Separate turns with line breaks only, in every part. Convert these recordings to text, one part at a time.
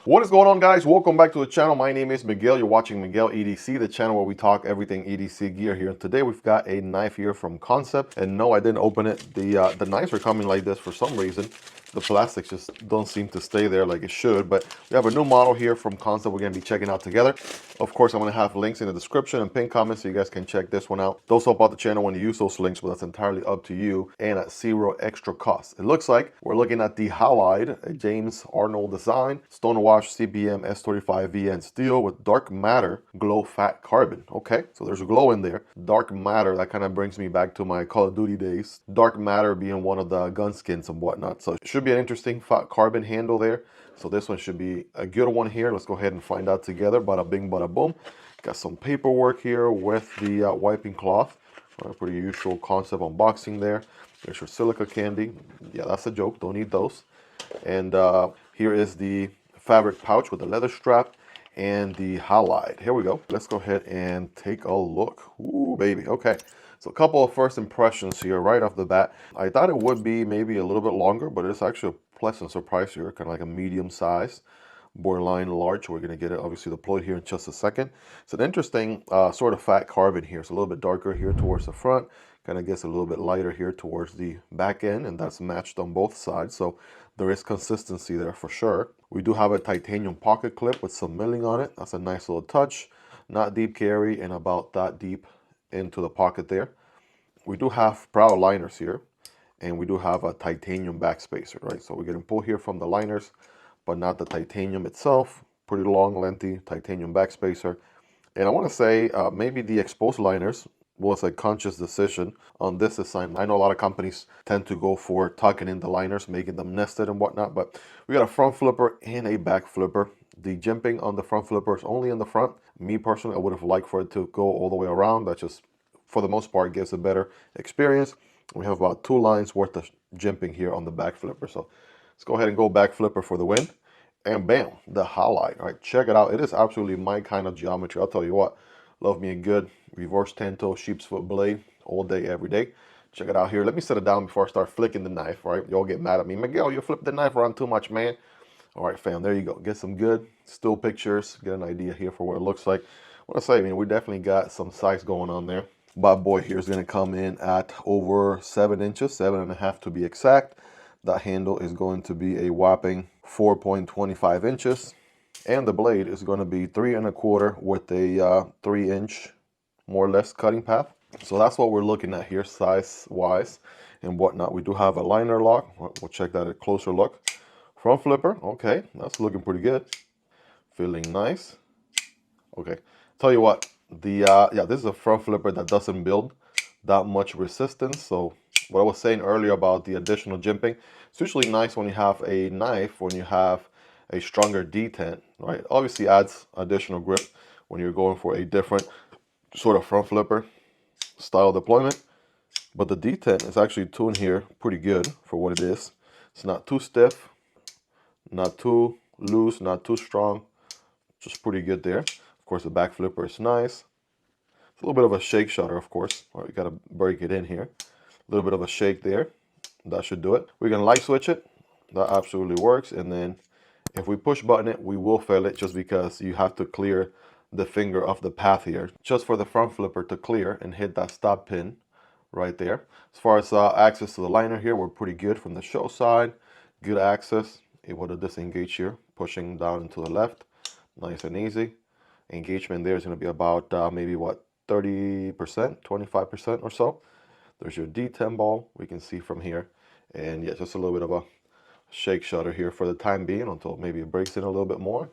What is going on, guys? Welcome back to the channel. My name is Miguel. You're watching Miguel EDC, the channel where we talk everything EDC gear here. Today we've got a knife here from Kansept, and no, I didn't open it. The knives are coming like this for some reason. The plastics just don't seem to stay there like it should, but we have a new model here from Kansept we're going to be checking out together. Of course, I'm going to have links in the description and pinned comments so you guys can check this one out. Those help out the channel when you use those links, but that's entirely up to you and at zero extra cost. It looks like we're looking at the Halide, a James Arnold design, stone wash CBM S35 VN steel with dark matter glow fat carbon. Okay, so there's a glow in there. Dark matter, that kind of brings me back to my Call of Duty days. Dark matter being one of the gun skins and whatnot. So it should be an interesting fat carbon handle there. So this one should be a good one here. Let's go ahead and find out together. Bada bing, bada boom. Got some paperwork here with the wiping cloth. Pretty usual Kansept unboxing there. There's your silica candy. Yeah, that's a joke. Don't need those. And here is the fabric pouch with the leather strap and the Halide. Here we go. Let's go ahead and take a look. Ooh, baby. Okay. So a couple of first impressions here right off the bat. I thought it would be maybe a little bit longer, but it's actually a pleasant surprise here. Kind of like a medium size, borderline large. We're going to get it obviously deployed here in just a second. It's an interesting sort of fat carbon here. It's a little bit darker here towards the front. Kind of gets a little bit lighter here towards the back end, and that's matched on both sides. So there is consistency there for sure. We do have a titanium pocket clip with some milling on it. That's a nice little touch. Not deep carry and about that deep into the pocket there. We do have proud liners here, and we do have a titanium backspacer, right? So we're getting pull here from the liners, but not the titanium itself. Pretty long, lengthy titanium backspacer. And I want to say maybe the exposed liners was a conscious decision on this design. I know a lot of companies tend to go for tucking in the liners, making them nested and whatnot, but we got a front flipper and a back flipper. The jimping on the front flipper is only in the front. Me personally, I would have liked for it to go all the way around. That just, for the most part, gives a better experience. We have about 2 lines worth of jimping here on the back flipper. So let's go ahead and go back flipper for the win. And bam, the Halide. All right, check it out. It is absolutely my kind of geometry. I'll tell you what, love me a good reverse 10-toe sheep's foot blade all day, every day. Check it out here. Let me set it down before I start flicking the knife, right? Y'all get mad at me. Miguel, you flip the knife around too much, man. All right, fam, there you go. Get some good still pictures. Get an idea here for what it looks like. I want to say, I mean, we definitely got some size going on there. Bad boy here is going to come in at over 7 inches, 7.5 to be exact. That handle is going to be a whopping 4.25 inches. And the blade is going to be 3.25 with a 3-inch, more or less, cutting path. So that's what we're looking at here, size-wise and whatnot. We do have a liner lock. We'll check that at a closer look. Front flipper, okay, that's looking pretty good. Feeling nice. Okay, tell you what, yeah, this is a front flipper that doesn't build that much resistance. So what I was saying earlier about the additional jimping, it's usually nice when you have a knife, when you have a stronger detent, right? Obviously adds additional grip when you're going for a different sort of front flipper style deployment. But the detent is actually tuned here pretty good for what it is. It's not too stiff, not too loose, not too strong, just pretty good there. Of course, the back flipper is nice. It's a little bit of a shake shutter, of course. All right, you got to break it in here. A little bit of a shake there. That should do it. We can light switch it. That absolutely works. And then if we push button it, we will fail it just because you have to clear the finger off the path here, just for the front flipper to clear and hit that stop pin right there. As far as access to the liner here, we're pretty good from the show side. Good access. Able to disengage here, pushing down and to the left. Nice and easy. Engagement there is going to be about maybe what, 30%, 25% or so. There's your detent ball, we can see from here. And yeah, just a little bit of a shake shutter here for the time being until maybe it breaks in a little bit more.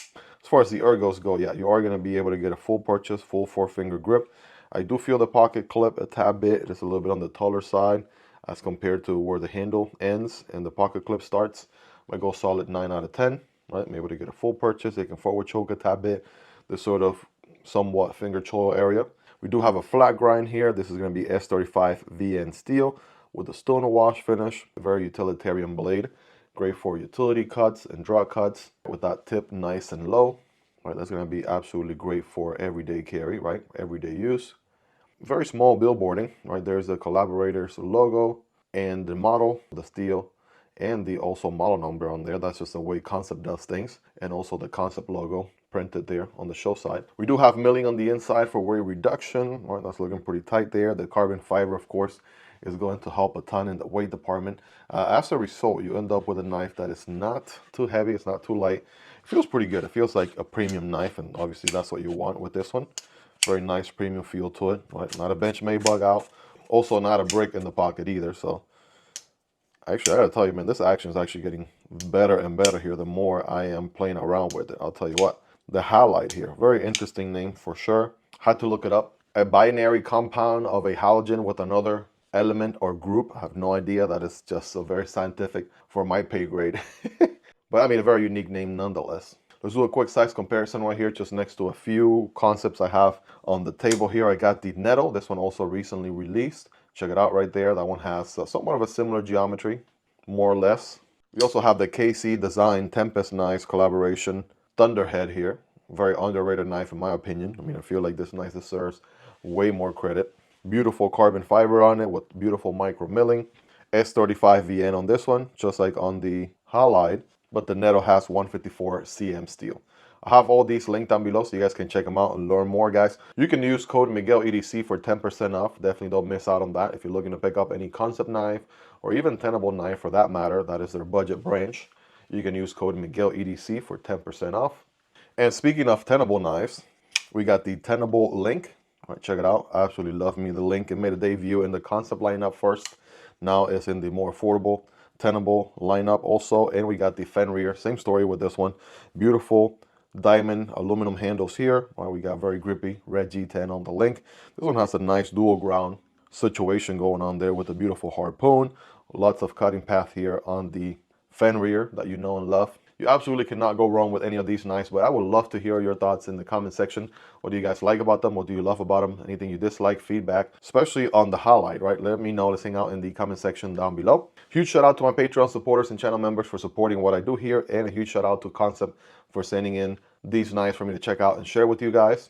As far as the ergos go, yeah, you are going to be able to get a full purchase, full 4-finger grip. I do feel the pocket clip a tad bit. It's a little bit on the taller side as compared to where the handle ends and the pocket clip starts. I go solid 9 out of 10, right? I'm able to get a full purchase. They can forward choke a tad bit. This sort of somewhat finger choil area. We do have a flat grind here. This is going to be S35 VN steel with a stone wash finish. A very utilitarian blade. Great for utility cuts and draw cuts with that tip nice and low. Right, that's going to be absolutely great for everyday carry, right? Everyday use. Very small billboarding, right? There's the collaborators logo and the model, the steel, and the also model number on there. That's just the way Kansept does things. And also the Kansept logo printed there on the show side. We do have milling on the inside for weight reduction. All right, that's looking pretty tight there. The carbon fiber, of course, is going to help a ton in the weight department. As a result, you end up with a knife that is not too heavy, it's not too light. It feels pretty good. It feels like a premium knife, and obviously that's what you want with this one. Very nice premium feel to it. Right? Not a Benchmade bug out. Also not a brick in the pocket either. So actually, I gotta tell you, man, this action is actually getting better and better here the more I am playing around with it. I'll tell you what. The halide here, very interesting name for sure. Had to look it up. A binary compound of a halogen with another element or group. I have no idea. That is just so very scientific for my pay grade. But I mean, a very unique name nonetheless. Let's do a quick size comparison right here, just next to a few Kansepts I have on the table here. I got the Nettle. This one also recently released. Check it out right there. That one has somewhat of a similar geometry, more or less. We also have the KC Design Tempest Knives collaboration Thunderhead here. Very underrated knife in my opinion. I mean, I feel like this knife deserves way more credit. Beautiful carbon fiber on it with beautiful micro milling. S35 VN on this one, just like on the halide, but the Nettle has 154 cm steel. I have all these linked down below so you guys can check them out and learn more, guys. You can use code Miguel EDC for 10% off. Definitely don't miss out on that if you're looking to pick up any Kansept knife or even Tenable knife for that matter. That is their budget branch. You can use code Miguel EDC for 10% off. And speaking of Tenable knives, we got the Tenable Link. All right, check it out. I absolutely love me the Link. It made a debut in the Kansept lineup first. Now it's in the more affordable Tenable lineup also. And we got the Fenrir. Same story with this one. Beautiful diamond aluminum handles here. All right, we got very grippy red G10 on the Link. This one has a nice dual ground situation going on there with a beautiful harpoon. Lots of cutting path here on the Fenrir that you know and love. You absolutely cannot go wrong with any of these knives, but I would love to hear your thoughts in the comment section. What do you guys like about them? What do you love about them? Anything you dislike, feedback, especially on the halide, right? Let me know. Let's hang out in the comment section down below. Huge shout out to my Patreon supporters and channel members for supporting what I do here, and a huge shout out to Kansept for sending in these knives for me to check out and share with you guys.